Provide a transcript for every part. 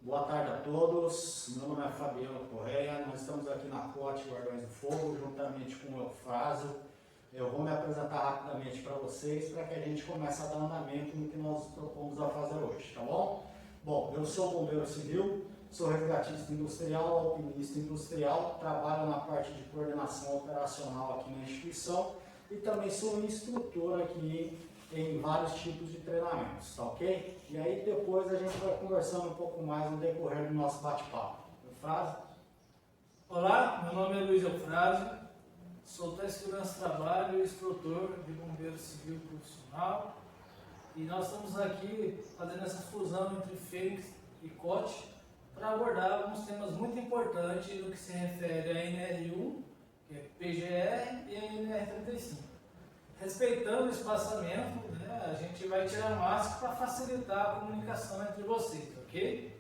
Boa tarde a todos, meu nome é Fabiano Correia, nós estamos aqui na COT Guardiões do Fogo, juntamente com o Eufrásio. Eu vou me apresentar rapidamente para vocês, para que a gente comece a dar andamento no que nós propomos a fazer hoje, tá bom? Bom, eu sou bombeiro civil, sou resgatista industrial, alpinista industrial, trabalho na parte de coordenação operacional aqui na instituição e também sou instrutor aqui em vários tipos de treinamentos, tá ok? E aí depois a gente vai conversando um pouco mais no decorrer do nosso bate-papo. Eufrásio? Olá, meu nome é Luiz Eufrásio, sou técnico de segurança do trabalho e instrutor de bombeiro civil profissional. E nós estamos aqui fazendo essa fusão entre Fênix e COT para abordar alguns temas muito importantes no que se refere à NR1, que é PGR, e a NR35. Respeitando o espaçamento, né, a gente vai tirar máscara para facilitar a comunicação entre vocês, ok?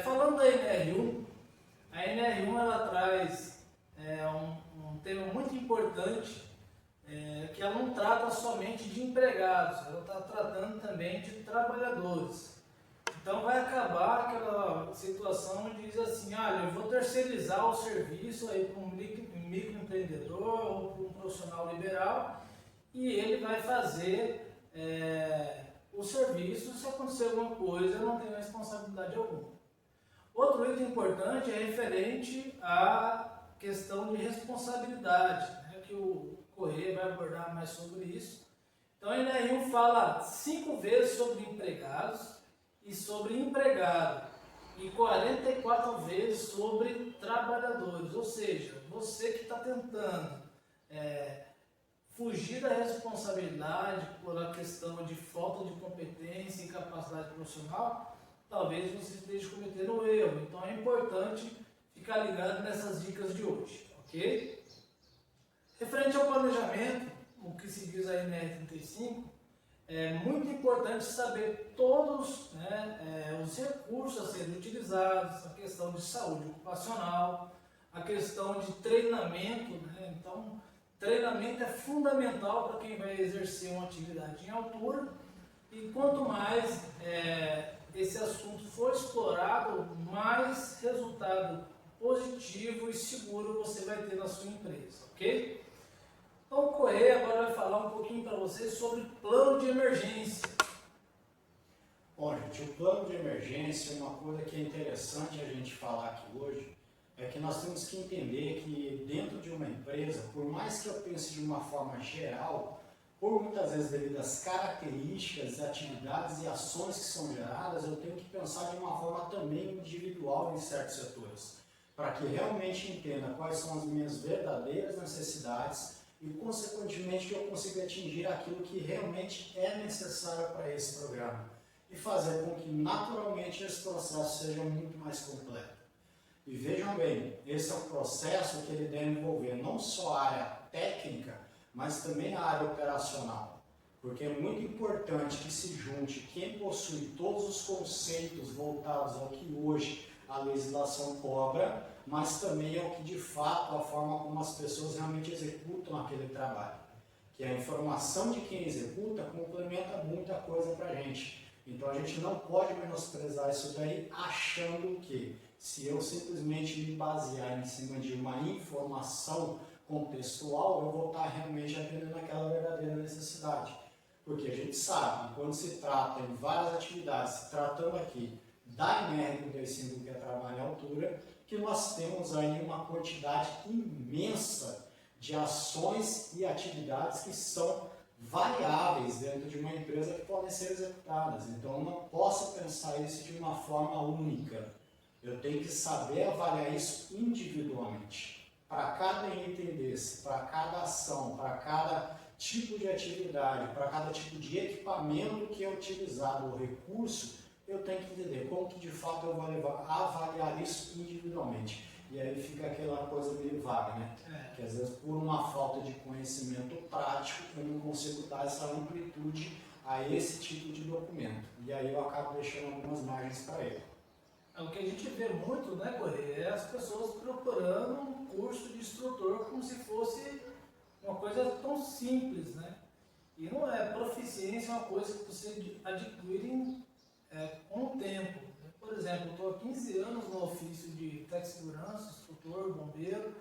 Falando da NR1, a NR1 ela traz um tema muito importante, que ela não trata somente de empregados, ela está tratando também de trabalhadores. Então vai acabar aquela situação de dizer assim, olha, eu vou terceirizar o serviço aí para um microempreendedor ou para um profissional liberal e ele vai fazer o serviço, se acontecer alguma coisa, eu não tenho responsabilidade alguma. Outro item importante é referente à questão de responsabilidade, né, que o Correia vai abordar mais sobre isso. Então a NR1 fala 5 vezes sobre empregados e sobre empregado, e 44 vezes sobre trabalhadores, ou seja, você que está tentando fugir da responsabilidade por a questão de falta de competência e capacidade profissional, talvez você esteja cometendo um erro. Então é importante ficar ligado nessas dicas de hoje, ok? Referente ao planejamento, o que se diz a NR35, é muito importante saber todos, né, os recursos a serem utilizados, a questão de saúde ocupacional, a questão de treinamento, né? Então, treinamento é fundamental para quem vai exercer uma atividade em altura e quanto mais esse assunto for explorado, mais resultado positivo e seguro você vai ter na sua empresa, ok? Então o Correia agora vai falar um pouquinho para vocês sobre plano de emergência. Bom, gente, o plano de emergência, uma coisa que é interessante a gente falar aqui hoje, é que nós temos que entender que dentro de uma empresa, por mais que eu pense de uma forma geral, por muitas vezes devido às características, atividades e ações que são geradas, eu tenho que pensar de uma forma também individual em certos setores, para que realmente entenda quais são as minhas verdadeiras necessidades e, consequentemente, que eu consiga atingir aquilo que realmente é necessário para esse programa e fazer com que, naturalmente, esse processo seja muito mais completo. E vejam bem, esse é um processo que ele deve envolver não só a área técnica, mas também a área operacional, porque é muito importante que se junte quem possui todos os conceitos voltados ao que hoje a legislação cobra, mas também ao que de fato a forma como as pessoas realmente executam aquele trabalho. Que a informação de quem executa complementa muita coisa para a gente. Então a gente não pode menosprezar isso daí achando que se eu simplesmente me basear em cima de uma informação contextual, eu vou estar realmente atendendo aquela verdadeira necessidade. Porque a gente sabe que quando se trata em várias atividades, se tratando aqui da NR35, que é trabalho em altura, que nós temos aí uma quantidade imensa de ações e atividades que são variáveis dentro de uma empresa que podem ser executadas. Então eu não posso pensar isso de uma forma única. Eu tenho que saber avaliar isso individualmente. Para cada item desse, para cada ação, para cada tipo de atividade, para cada tipo de equipamento que é utilizado, o recurso, eu tenho que entender como que de fato eu vou avaliar isso individualmente. E aí fica aquela coisa meio vaga, né? Que às vezes por uma falta de conhecimento prático eu não consigo dar essa amplitude a esse tipo de documento. E aí eu acabo deixando algumas margens para ele. O que a gente vê muito, né, Correia, é as pessoas procurando um curso de instrutor como se fosse uma coisa tão simples, né? E não é, proficiência é uma coisa que você adquire com o tempo. Por exemplo, eu estou há 15 anos no ofício de tec-segurança, instrutor, bombeiro,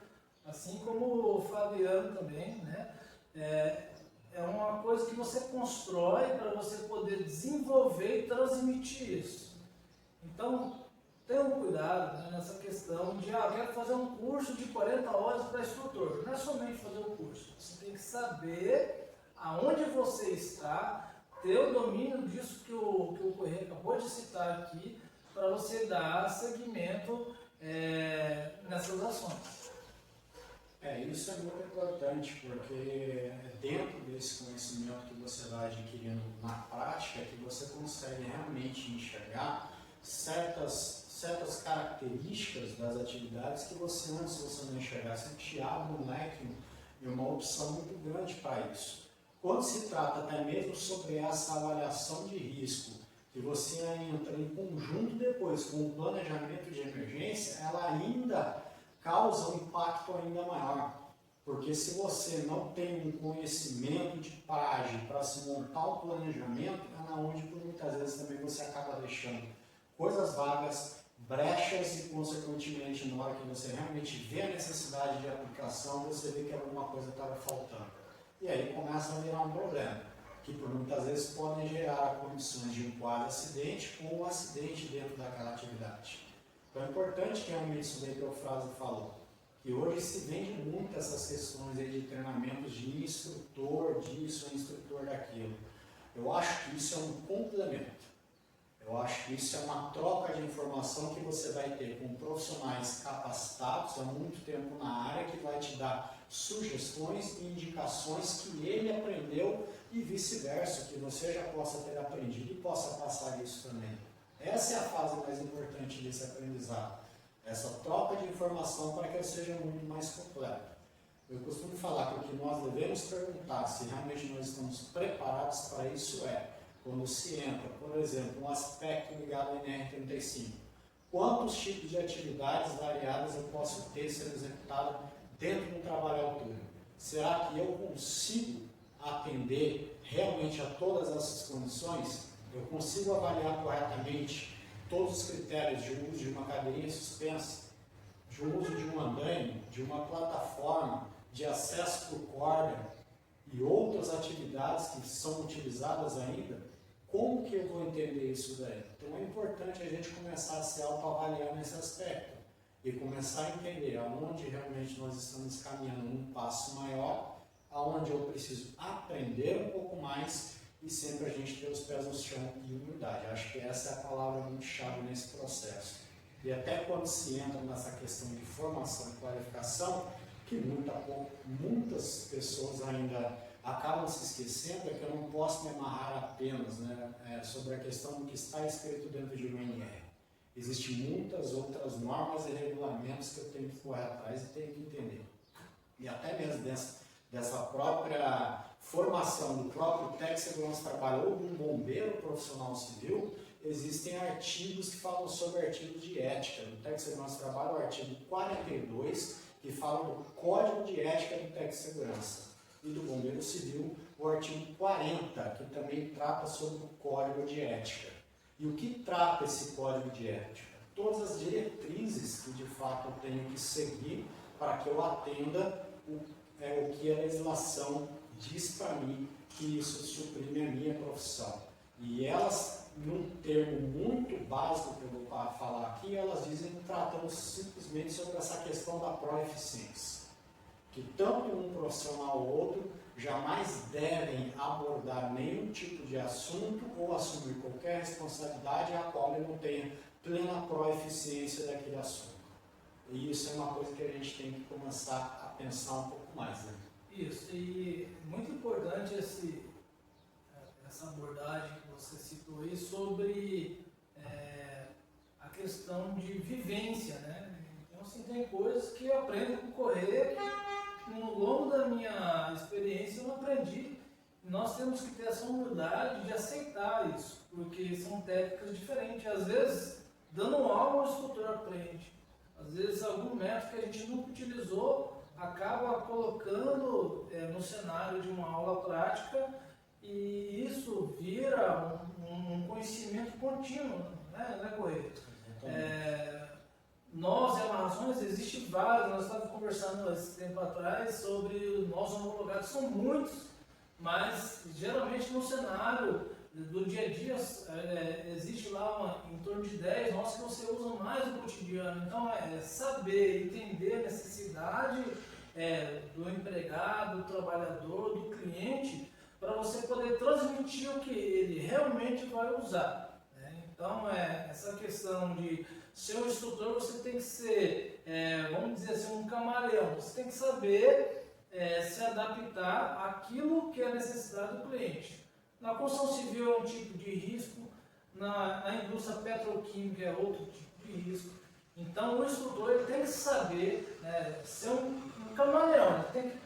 assim como o Fabiano também, né? É uma coisa que você constrói para você poder desenvolver e transmitir isso. Então, tenha um cuidado, né, nessa questão de, eu quero fazer um curso de 40 horas para instrutor. Não é somente fazer o curso, você tem que saber aonde você está, ter o domínio disso que o Correia acabou de citar aqui, para você dar seguimento nessas ações. Isso é muito importante, porque é dentro desse conhecimento que você vai adquirindo na prática que você consegue realmente enxergar certas características das atividades que você antes você não enxergasse. Você te abre um leque e uma opção muito grande para isso. Quando se trata até mesmo sobre essa avaliação de risco, que você entra em conjunto depois com o planejamento de emergência, ela ainda causa um impacto ainda maior. Porque se você não tem um conhecimento de praxe para se montar um planejamento, é onde por muitas vezes também você acaba deixando coisas vagas, brechas e consequentemente na hora que você realmente vê a necessidade de aplicação, você vê que alguma coisa estava faltando. E aí começa a virar um problema, que por muitas vezes podem gerar condições de um quadro acidente ou um acidente dentro daquela atividade. Então é importante que realmente isso daí que o Frase falou, que hoje se vende muito essas questões aí de treinamentos de instrutor disso, instrutor daquilo. Eu acho que isso é um complemento. Eu acho que isso é uma troca de informação que você vai ter com profissionais capacitados há muito tempo na área, que vai te dar sugestões e indicações que ele aprendeu e vice-versa, que você já possa ter aprendido e possa passar isso também. Essa é a fase mais importante desse aprendizado. Essa troca de informação para que ele seja muito mais completo. Eu costumo falar que o que nós devemos perguntar se realmente nós estamos preparados para isso quando se entra, por exemplo, um aspecto ligado ao NR35. Quantos tipos de atividades variadas eu posso ter sendo executado dentro de um trabalho à altura? Será que eu consigo atender realmente a todas essas condições? Eu consigo avaliar corretamente todos os critérios de uso de uma cadeirinha suspensa, de uso de um andaime, de uma plataforma, de acesso por corda e outras atividades que são utilizadas ainda? Como que eu vou entender isso daí? Então é importante a gente começar a se autoavaliar nesse aspecto e começar a entender aonde realmente nós estamos caminhando um passo maior, aonde eu preciso aprender um pouco mais e sempre a gente ter os pés no chão e humildade. Acho que essa é a palavra muito chave nesse processo. E até quando se entra nessa questão de formação e qualificação, que muitas pessoas ainda acabam se esquecendo, é que eu não posso me amarrar apenas sobre a questão do que está escrito dentro de um NR. Existem muitas outras normas e regulamentos que eu tenho que correr atrás e tenho que entender. E até mesmo dessa própria formação do próprio tec-segurança do trabalho ou de um bombeiro profissional civil, existem artigos que falam sobre artigos de ética. No tec-segurança do trabalho, o artigo 42, que fala do Código de Ética do tec-segurança. E do bombeiro civil, o artigo 40, que também trata sobre o Código de Ética. E o que trata esse Código de Ética? Todas as diretrizes que de fato eu tenho que seguir para que eu atenda o que a legislação diz para mim, que isso suprime a minha profissão. E elas, num termo muito básico que eu vou falar aqui, elas dizem que tratamos simplesmente sobre essa questão da proeficiência. Que tanto um profissional ou outro jamais devem abordar nenhum tipo de assunto ou assumir qualquer responsabilidade a qual ele não tenha plena proeficiência daquele assunto. E isso é uma coisa que a gente tem que começar a pensar um pouco mais. Né? Isso, e muito importante essa abordagem que você citou aí sobre a questão de vivência, né? Então, assim, tem coisas que eu aprendo com o Correia que no longo da minha experiência eu não aprendi. Nós temos que ter essa humildade de aceitar isso, porque são técnicas diferentes. Às vezes, dando aula, o instrutor aprende. Às vezes, algum método que a gente nunca utilizou acaba colocando no cenário de uma aula prática e isso vira um conhecimento contínuo, né, Correia? Nós, em Amarrações, existem vários, nós estávamos conversando esse tempo atrás sobre nossos homologados, são muitos, mas geralmente no cenário do dia a dia existe lá em torno de 10 nossos que você usa mais no cotidiano. Então é saber, entender a necessidade do empregado, do trabalhador, do cliente, para você poder transmitir o que ele realmente vai usar. Então essa questão de ser um instrutor, você tem que ser, vamos dizer assim, um camaleão. Você tem que saber se adaptar àquilo que é a necessidade do cliente. Na construção civil é um tipo de risco, na indústria petroquímica é outro tipo de risco. Então o instrutor ele tem que saber ser um camaleão, ele tem que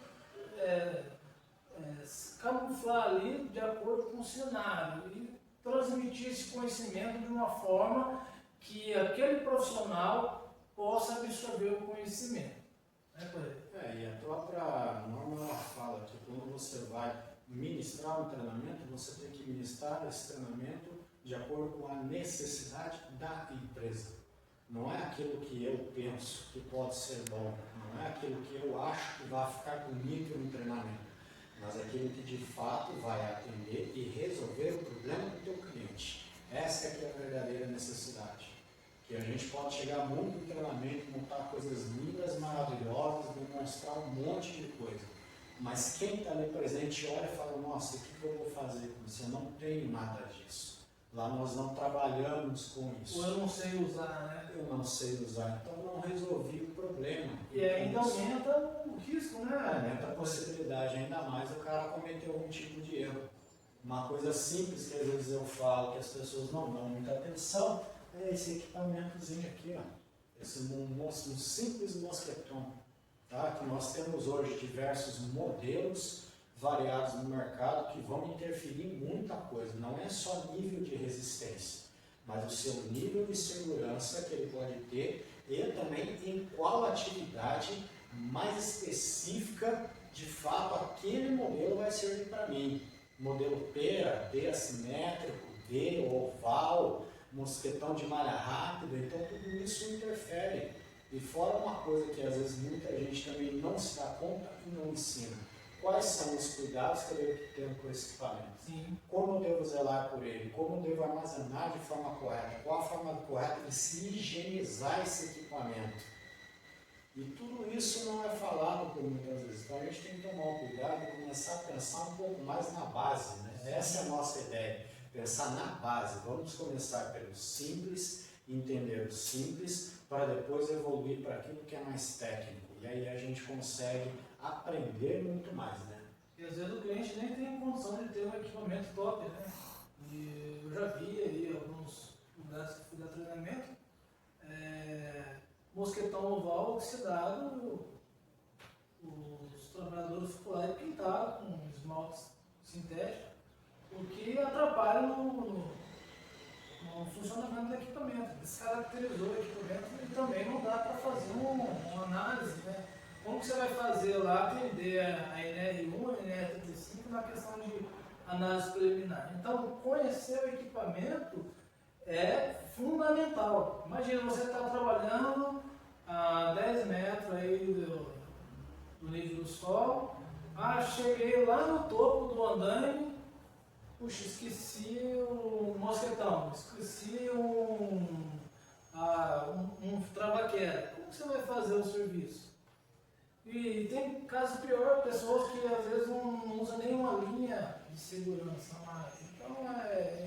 se camuflar ali de acordo com o cenário e transmitir esse conhecimento de uma forma que aquele profissional possa absorver o conhecimento. E a própria norma ela fala que quando você vai ministrar um treinamento, você tem que ministrar esse treinamento de acordo com a necessidade da empresa. Não é aquilo que eu penso que pode ser bom, não é aquilo que eu acho que vai ficar bonito no treinamento, mas aquilo que de fato vai atender e resolver o problema do teu cliente. Essa é que é a verdadeira necessidade. Que a gente pode chegar muito no treinamento, montar coisas lindas, maravilhosas, demonstrar um monte de coisa. Mas quem está ali presente olha e fala, nossa, o que eu vou fazer com isso? Eu não tenho nada disso. Lá nós não trabalhamos com isso. Ou eu não sei usar, né? Eu não sei usar, então não resolvi o problema. E ainda aumenta o risco, né? Aumenta a possibilidade, ainda mais o cara cometer algum tipo de erro. Uma coisa simples que às vezes eu falo que as pessoas não dão muita atenção é esse equipamentozinho aqui, ó. Esse um simples mosquetão, tá? Que nós temos hoje diversos modelos variados no mercado que vão interferir em muita coisa. Não é só nível de resistência, mas o seu nível de segurança que ele pode ter e também em qual atividade mais específica de fato aquele modelo vai servir para mim. Modelo pera, D assimétrico, D oval, mosquetão de malha rápida, então tudo isso interfere. E fora uma coisa que às vezes muita gente também não se dá conta e não ensina. Quais são os cuidados que eu devo ter com esse equipamento? Sim. Como eu devo zelar por ele? Como eu devo armazenar de forma correta? Qual a forma correta de se higienizar esse equipamento? E tudo isso não é falado por muitas vezes. Então a gente tem que tomar o cuidado e começar a pensar um pouco mais na base, né? Essa é a nossa ideia. Pensar na base. Vamos começar pelo simples, entender o simples, para depois evoluir para aquilo que é mais técnico. E aí a gente consegue aprender muito mais, né? E às vezes o cliente nem tem condição de ter um equipamento top, né? E eu já vi aí alguns lugares que fui dar treinamento, mosquetão oval oxidado, os trabalhadores ficam lá e pintaram com esmalte sintético, o que atrapalha no funcionamento do equipamento, descaracterizou o equipamento e também não dá para fazer uma análise, né? Como que você vai fazer lá atender a NR1, a NR35 na questão de análise preliminar? Então, conhecer o equipamento é fundamental. Imagina, você está trabalhando a 10 metros aí do nível do solo, cheguei lá no topo do andaime, puxa, esqueci o mosquetão, esqueci um trava-queda. Como você vai fazer o serviço? E tem caso pior, pessoas que às vezes não usam nenhuma linha de segurança mais. Então,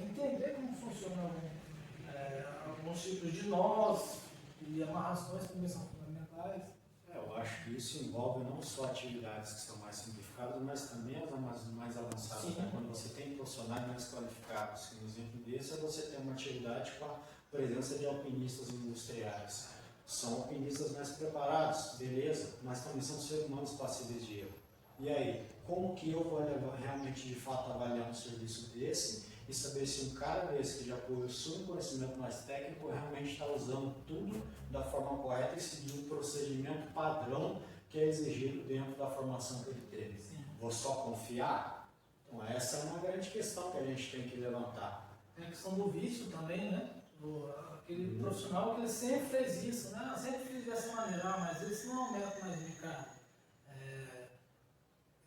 entender como funcionam alguns tipos de nós e amarrações também são fundamentais. Eu acho que isso envolve não só atividades que são mais simplificadas, mas também as mais avançadas. Né? Quando você tem profissionais mais qualificados, um exemplo desse é você ter uma atividade com a presença de alpinistas industriais. São alpinistas mais preparados, beleza, mas também são seres humanos passíveis de erro. E aí, como que eu vou realmente, de fato, avaliar um serviço desse e saber se um cara desse que já possui um conhecimento mais técnico realmente está usando tudo da forma correta e seguindo o procedimento padrão que é exigido dentro da formação que ele teve? Vou só confiar? Então essa é uma grande grande questão que a gente tem que levantar. Tem a questão do vício também, né? Aquele profissional que ele sempre fez isso, né? Eu sempre fiz dessa maneira, mas esse não é o método mais indicado.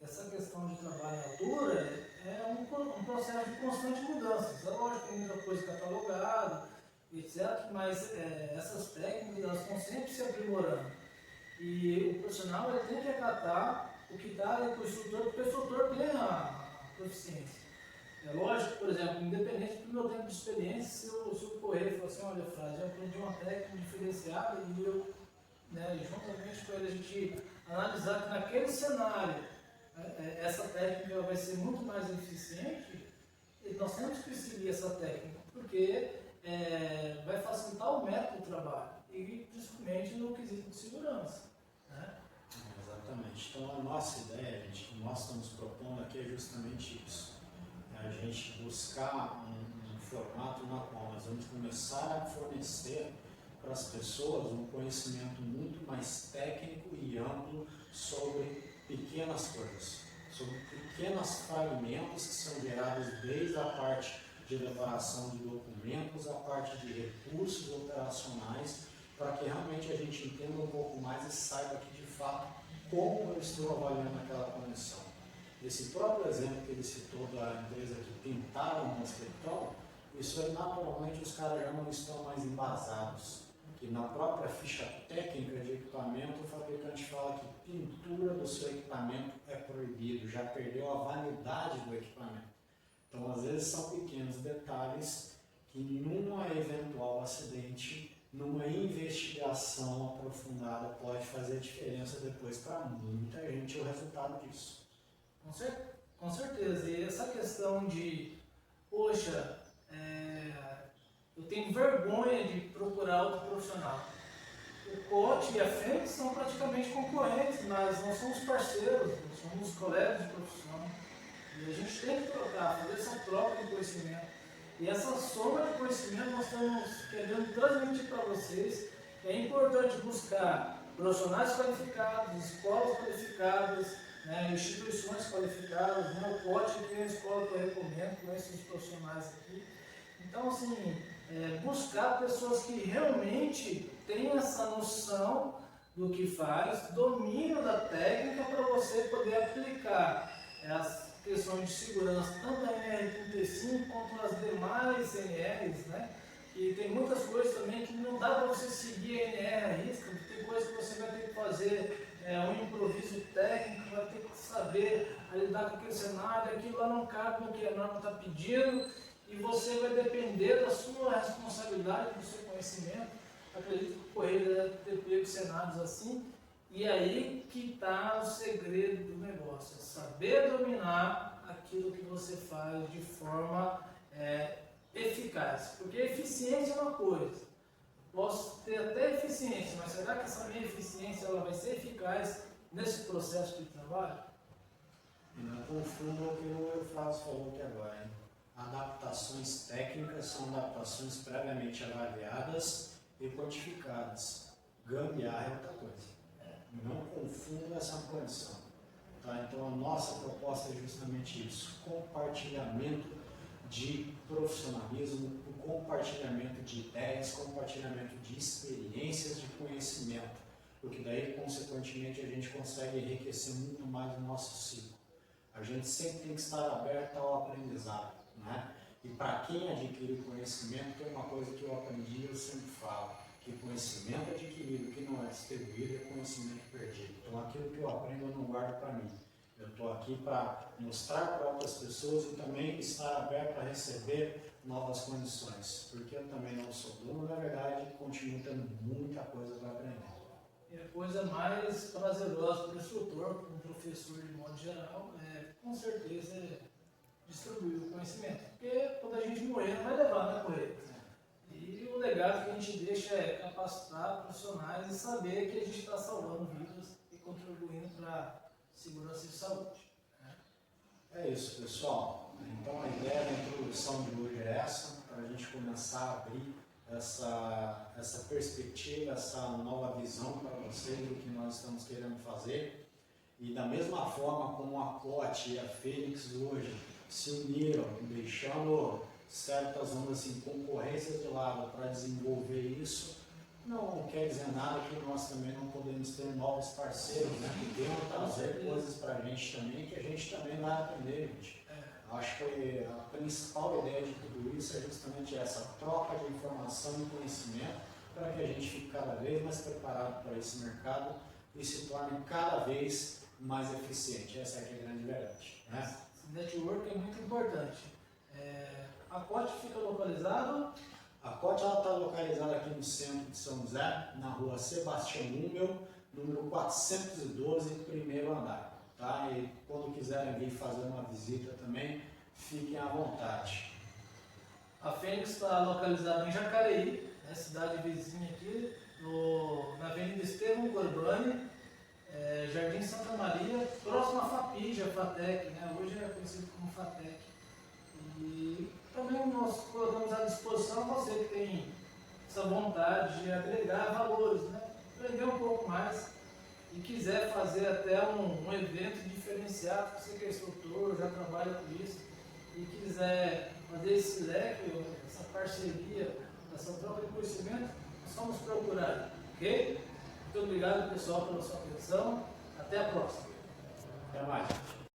Essa questão de trabalho em altura é um processo de constante mudança. É lógico que tem muita coisa catalogada, etc., mas essas técnicas elas estão sempre se aprimorando. E o profissional ele tem que acatar o que está para o instrutor, porque o instrutor tem a proficiência. É lógico, por exemplo, independente do meu tempo de experiência, se o correio falar assim, olha, Frade, eu aprendi uma técnica diferenciada e eu, juntamente com ele, a gente analisar que naquele cenário essa técnica vai ser muito mais eficiente, e nós temos que seguir essa técnica, porque vai facilitar o método do trabalho, e principalmente no quesito de segurança. Né? Exatamente. Então a nossa ideia, gente, que nós estamos propondo aqui é justamente isso. A gente buscar um formato na qual nós vamos começar a fornecer para as pessoas um conhecimento muito mais técnico e amplo sobre pequenas coisas, sobre pequenos fragmentos que são gerados desde a parte de elaboração de documentos, a parte de recursos operacionais, para que realmente a gente entenda um pouco mais e saiba que de fato como eu estou avaliando aquela conexão. Esse próprio exemplo que ele citou da empresa que pintaram o mosquetão, isso aí naturalmente os caras já não estão mais embasados. Que na própria ficha técnica de equipamento, o fabricante fala que pintura do seu equipamento é proibido, já perdeu a validade do equipamento. Então, às vezes, são pequenos detalhes que, num eventual acidente, numa investigação aprofundada, pode fazer diferença depois para muita gente o resultado disso. Com certeza. E essa questão de, poxa, eu tenho vergonha de procurar outro profissional. O COT e a FEM são praticamente concorrentes, mas nós somos parceiros, nós somos colegas de profissão. E a gente tem que trocar, fazer essa troca de conhecimento. E essa soma de conhecimento nós estamos querendo transmitir para vocês. É importante buscar profissionais qualificados, escolas qualificadas, instituições qualificadas. O COT tem a escola que eu recomendo, com esses profissionais aqui. Então, assim, buscar pessoas que realmente tenham essa noção do que faz, domínio da técnica para você poder aplicar as questões de segurança, tanto a NR35 quanto as demais NRs, né? E tem muitas coisas também que não dá para você seguir a NR à risca, tem coisas que você vai ter que fazer um improviso técnico, vai ter que saber lidar com aquele cenário, aquilo lá não cabe no que a norma está pedindo, e você vai depender da sua responsabilidade, do seu conhecimento. Acredito que o correio deve ter pego cenários assim, e aí que está o segredo do negócio, é saber dominar aquilo que você faz de forma eficaz, porque eficiência é uma coisa, posso ter até eficiência, mas será que essa minha eficiência ela vai ser eficaz nesse processo de trabalho? Não confunda o que o Eufrásio falou aqui agora, hein? Adaptações técnicas são adaptações previamente avaliadas e quantificadas. Gambiarra é outra coisa. Não confunda essa condição. Tá? Então a nossa proposta é justamente isso: compartilhamento de profissionalismo, compartilhamento de ideias, compartilhamento de experiências, de conhecimento, porque daí, consequentemente, a gente consegue enriquecer muito mais o nosso ciclo. A gente sempre tem que estar aberto ao aprendizado, né? E para quem adquire conhecimento, tem uma coisa que eu aprendi e eu sempre falo, que conhecimento adquirido que não é distribuído é conhecimento perdido. Então aquilo que eu aprendo eu não guardo para mim. Eu estou aqui para mostrar para outras pessoas e também estar aberto a receber novas condições, porque eu também não sou dono, na verdade, continuo tendo muita coisa para aprender. E a coisa mais prazerosa para o instrutor, para um professor de modo geral, com certeza distribuir o conhecimento, porque quando a gente morrer não vai levar, né, correr? E o legado que a gente deixa é capacitar profissionais e saber que a gente está salvando vidas e contribuindo para a segurança e saúde. Né? É isso, pessoal. Então a ideia da introdução de hoje é essa, para a gente começar a abrir essa perspectiva, essa nova visão para vocês do que nós estamos querendo fazer. E da mesma forma como a COT e a Fênix hoje se uniram, deixando certas, vamos assim, concorrências de lado para desenvolver isso, não quer dizer nada que nós também não podemos ter novos parceiros, né? Que venham trazer coisas para a gente também, que a gente também vai aprender, gente. Acho que a principal ideia de tudo isso é justamente essa troca de informação e conhecimento para que a gente fique cada vez mais preparado para esse mercado e se torne cada vez mais eficiente. Essa é a grande verdade. Né? Esse network é muito importante. A COT fica localizado? A COT está localizada aqui no centro de São José, na rua Sebastião Hummel, número 412, primeiro andar. Tá? E quando quiserem vir fazer uma visita também, fiquem à vontade. A Fênix está localizada em Jacareí, né, cidade vizinha aqui, na Avenida Estevão Corbani, Jardim Santa Maria, próximo à FAPIJ, a FATEC, né? Hoje é conhecido como FATEC. E também nós colocamos à disposição você que tem essa vontade de agregar valores, né? Aprender um pouco mais e quiser fazer até um evento diferenciado, você que é instrutor, já trabalha com isso, e quiser fazer esse leque, essa parceria, essa troca de conhecimento, é só nos procurar, ok? Muito obrigado, pessoal, pela sua atenção. Até a próxima. Até mais.